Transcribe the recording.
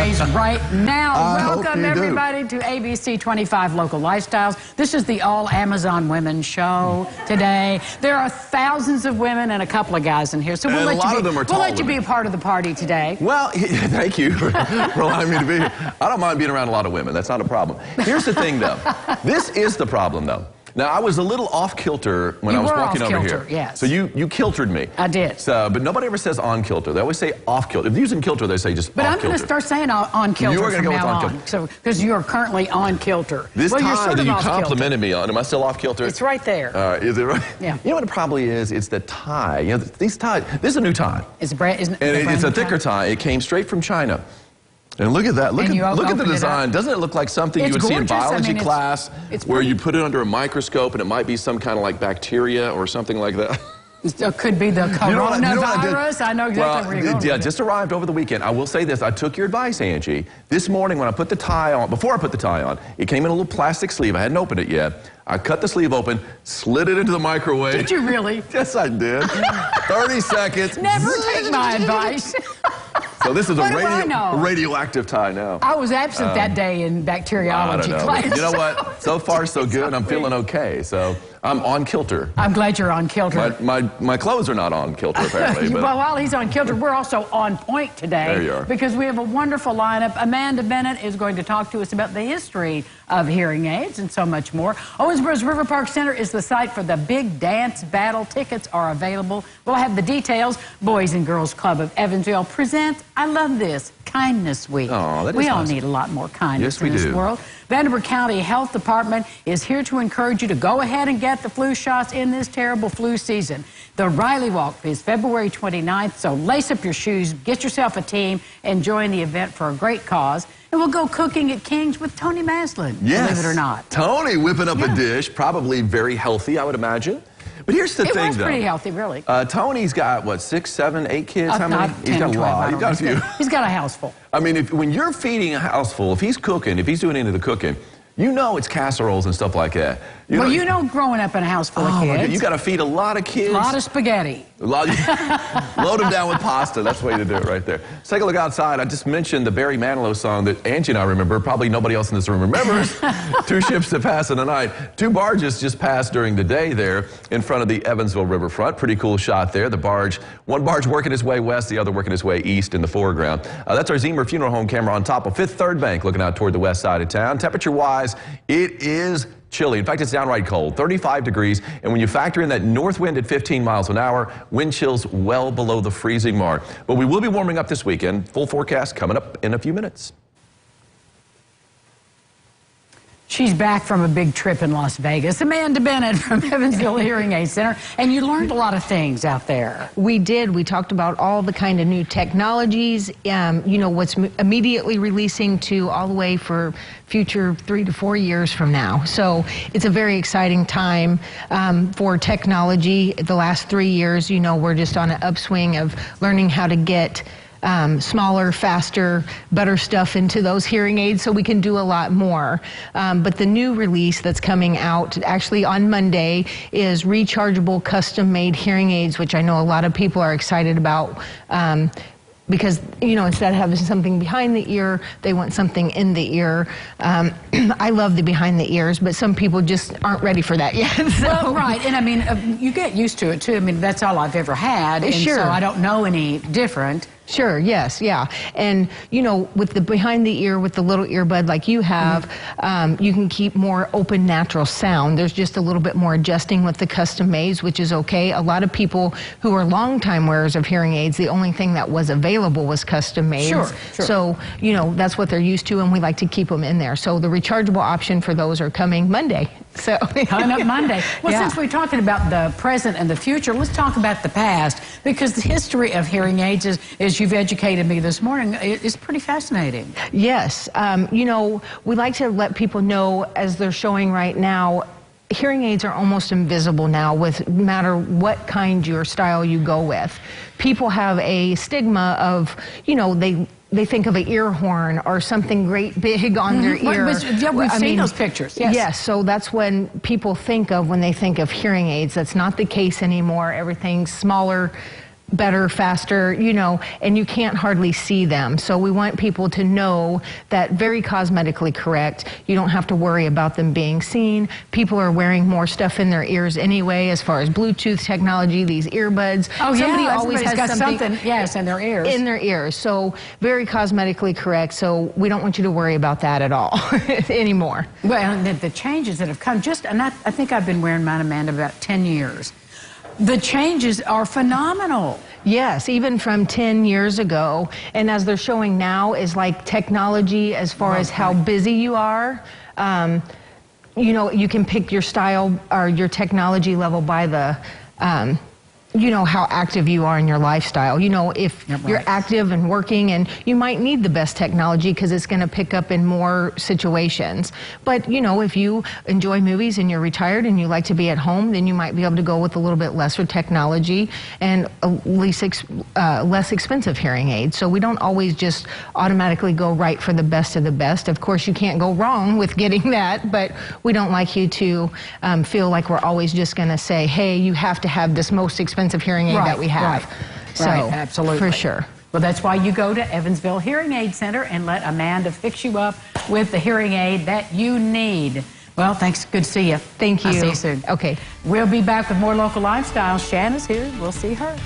praise right now. Welcome, everybody, do. to ABC 25 Local Lifestyles. This is the all-Amazon Women show today. There are thousands of women and a couple of guys in here, so we'll let you be a part of the party today. Well, thank you for allowing me to be here. I don't mind being around a lot of women. That's not a problem. Here's the thing, though. This is the problem, though. Now, I was a little off-kilter when I was walking over here. Yes. So you kiltered me. I did. So, but nobody ever says on-kilter. They always say off-kilter. If they're using kilter, they say just But off-kilter. I'm going to start saying on-kilter You are going to go with on-kilter. So, because you are currely on-kilter. This well, tie that you complimented me on, am I still off-kilter? It's right there. Is it right? Yeah. You know what it probably is? It's the tie. You know, these ties, this is a new tie. It's a brand, isn't it? And it's a thicker tie. It came straight from China. And look at that. Look at the design. Doesn't it look like something you would see in biology class where you put it under a microscope and it might be some kind of like bacteria or something like that? It could be the coronavirus. I know exactly where you're going. Yeah, just arrived over the weekend. I will say this. I took your advice, Angie. This morning when I put the tie on, before I put the tie on, it came in a little plastic sleeve. I hadn't opened it yet. I cut the sleeve open, slid it into the microwave. Did you really? Yes, I did. 30 seconds. Never take my advice. So this is a radioactive tie now. I was absent that day in bacteriology class. You know what? So far, so good. I'm feeling okay. So I'm on kilter. I'm glad you're on kilter. My clothes are not on kilter, apparently. But well, while he's on kilter, we're also on point today. There you are. Because we have a wonderful lineup. Amanda Bennett is going to talk to us about the history of hearing aids and so much more. Owensboro's River Park Center is the site for the big dance battle. Tickets are available. We'll have the details. Boys and Girls Club of Evansville presents, I love this, Kindness Week. Oh, that is we all nice. need a lot more kindness in this this world. Vanderbilt County Health Department is here to encourage you to go ahead and get the flu shots in this terrible flu season. The Riley Walk is February 29th, so lace up your shoes, get yourself a team, and join the event for a great cause. And we'll go cooking at King's with Tony Maslin, believe it or not. Tony whipping up a dish, probably very healthy, I would imagine. But here's the thing, though. It was pretty healthy, really. Tony's got, what, 6, 7, 8 kids? How many? He's got a lot. He's got a few. He's got a house full. I mean, when you're feeding a house full, if he's cooking, if he's doing any of the cooking, you know it's casseroles and stuff like that. You know growing up in a house full of kids. You got to feed a lot of kids. A lot of spaghetti. Load them down with pasta. That's the way to do it right there. Let's take a look outside. I just mentioned the Barry Manilow song that Angie and I remember. Probably nobody else in this room remembers. 2 ships that pass in the night. 2 barges just passed during the day there in front of the Evansville riverfront. Pretty cool shot there. One barge working its way west, the other working its way east in the foreground. That's our Zemer Funeral Home camera on top of Fifth Third Bank looking out toward the west side of town. Temperature-wise, it is chilly. In fact, it's downright cold, 35 degrees. And when you factor in that north wind at 15 miles an hour, wind chills well below the freezing mark. But we will be warming up this weekend. Full forecast coming up in a few minutes. She's back from a big trip in Las Vegas. Amanda Bennett from Evansville Hearing Aid Center. And you learned a lot of things out there. We did. We talked about all the kind of new technologies, you know, what's immediately releasing to all the way for future 3 to 4 years from now. So it's a very exciting time for technology. The last 3 years, you know, we're just on an upswing of learning how to get smaller, faster, better stuff into those hearing aids so we can do a lot more. But the new release that's coming out actually on Monday is rechargeable custom-made hearing aids, which I know a lot of people are excited about. Because, you know, instead of having something behind the ear, they want something in the ear. I love the behind the ears, but some people just aren't ready for that yet. So. Well, right, and I mean, you get used to it too. I mean, that's all I've ever had, and so I don't know any different. Sure, yes, yeah. And, you know, with the behind the ear, with the little earbud like you have, you can keep more open, natural sound. There's just a little bit more adjusting with the custom mades, which is okay. A lot of people who are longtime wearers of hearing aids, the only thing that was available was custom mades. Sure. So, you know, that's what they're used to, and we like to keep them in there. So the rechargeable option for those are coming Monday. So coming up Monday. Well, since we're talking about the present and the future, let's talk about the past, because the history of hearing aids, as you've educated me this morning, is pretty fascinating. Yes. You know, we like to let people know, as they're showing right now, hearing aids are almost invisible now, with no matter what kind or style you go with. People have a stigma of, you know, they think of an ear horn or something great big on their ear. Yeah, we've seen those pictures. Yes. Yes, so that's when people think of when they think of hearing aids. That's not the case anymore. Everything's smaller, better, faster, you know, and you can't hardly see them. So we want people to know that very cosmetically correct. You don't have to worry about them being seen. People are wearing more stuff in their ears anyway, as far as Bluetooth technology, these earbuds. Oh, Somebody yeah, always has got something, yes, in their ears. In their ears. So very cosmetically correct. So we don't want you to worry about that at all anymore. Well, and the changes that have come, and I think I've been wearing mine, Amanda, about 10 years. The changes are phenomenal. Yes, even from 10 years ago. And as they're showing now is like technology as far as how busy you are. You know, you can pick your style or your technology level by the, you know, how active you are in your lifestyle. You know, if you're active and working, and you might need the best technology because it's going to pick up in more situations. But, you know, if you enjoy movies and you're retired and you like to be at home, then you might be able to go with a little bit lesser technology and less expensive hearing aids. So we don't always just automatically go right for the best of the best. Of course, you can't go wrong with getting that, but we don't like you to feel like we're always just going to say, hey, you have to have this most expensive hearing aid that we have. So, absolutely. For sure. Well, that's why you go to Evansville Hearing Aid Center and let Amanda fix you up with the hearing aid that you need. Well, thanks. Good to see you. Thank you. I'll see you soon. Okay. We'll be back with more local lifestyle. Shanna's here. We'll see her.